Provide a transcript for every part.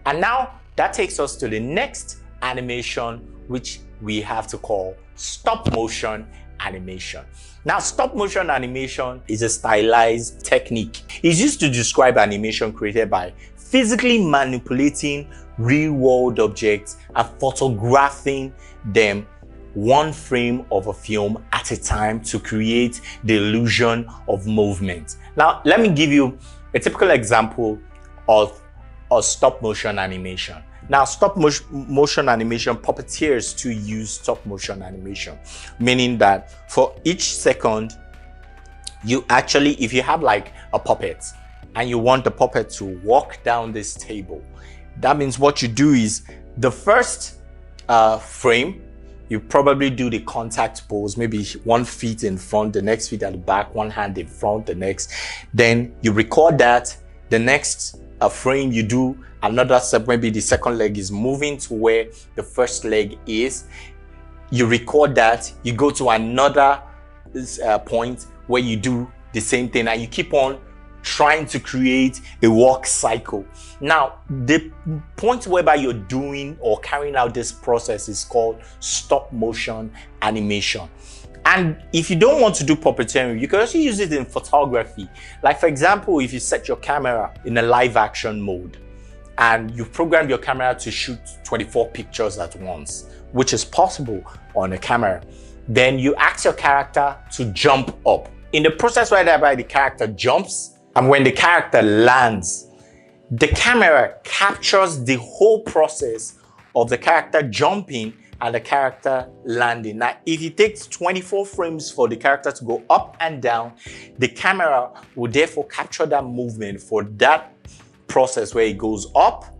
And now that takes us to the next animation, which we have to call stop motion animation. Now, stop motion animation is a stylized technique. It's used to describe animation created by physically manipulating real-world objects and photographing them one frame of a film at a time to create the illusion of movement. Now, let me give you a typical example of a stop motion animation. Now, stop motion animation, puppeteers to use stop motion animation, meaning that for each second, you actually, if you have like a puppet and you want the puppet to walk down this table, that means what you do is the first frame, you probably do the contact pose, maybe 1 foot in front, the next feet at the back, one hand in front, the next. Then you record that. The next frame, you do another step, maybe the second leg is moving to where the first leg is. You record that, you go to another point where you do the same thing, and you keep on trying to create a walk cycle. Now, the point whereby you're doing or carrying out this process is called stop motion animation. And if you don't want to do puppeteering, you can also use it in photography. Like, for example, if you set your camera in a live action mode and you program your camera to shoot 24 pictures at once, which is possible on a camera, then you ask your character to jump up. In the process whereby the character jumps, and when the character lands, the camera captures the whole process of the character jumping and the character landing. Now, if it takes 24 frames for the character to go up and down, the camera will therefore capture that movement for that process where it goes up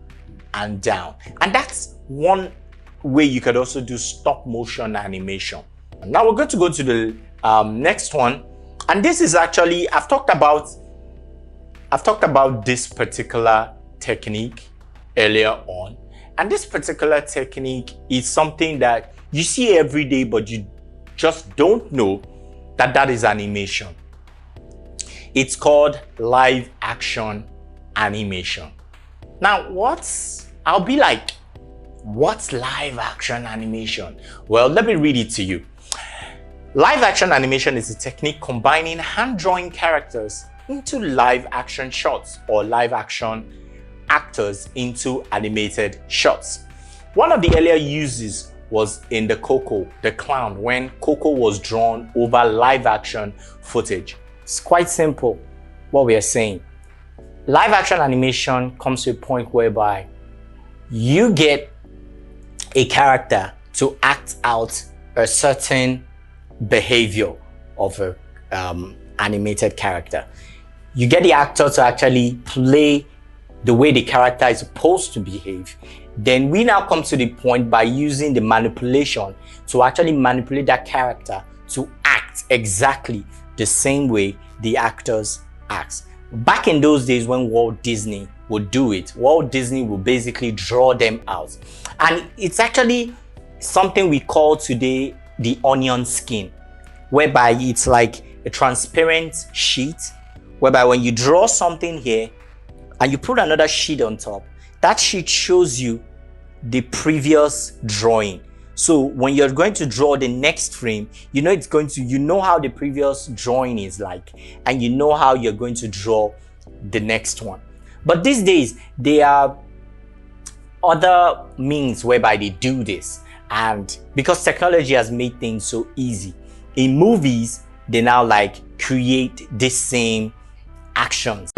and down. And that's one way you could also do stop motion animation. Now we're going to go to the next one. And this is actually, I've talked about this particular technique earlier on. And this particular technique is something that you see every day, but you just don't know that that is animation. It's called live action animation. Now, I'll be like, what's live action animation? Well, let me read it to you. Live action animation is a technique combining hand-drawing characters into live action shots or live action actors into animated shots. One of the earlier uses was in the Coco, the clown, when Coco was drawn over live action footage. It's quite simple what we are saying. Live action animation comes to a point whereby you get a character to act out a certain behavior of a animated character. You get the actor to actually play the way the character is supposed to behave. Then we now come to the point by using the manipulation to actually manipulate that character to act exactly the same way the actors act. Back in those days when Walt Disney would do it, Walt Disney would basically draw them out. And it's actually something we call today the onion skin, whereby it's like a transparent sheet, whereby when you draw something here and you put another sheet on top, that sheet shows you the previous drawing. So when you're going to draw the next frame, you know how the previous drawing is like, and you know how you're going to draw the next one. But these days, there are other means whereby they do this. And because technology has made things so easy, in movies, they now like create the same actions.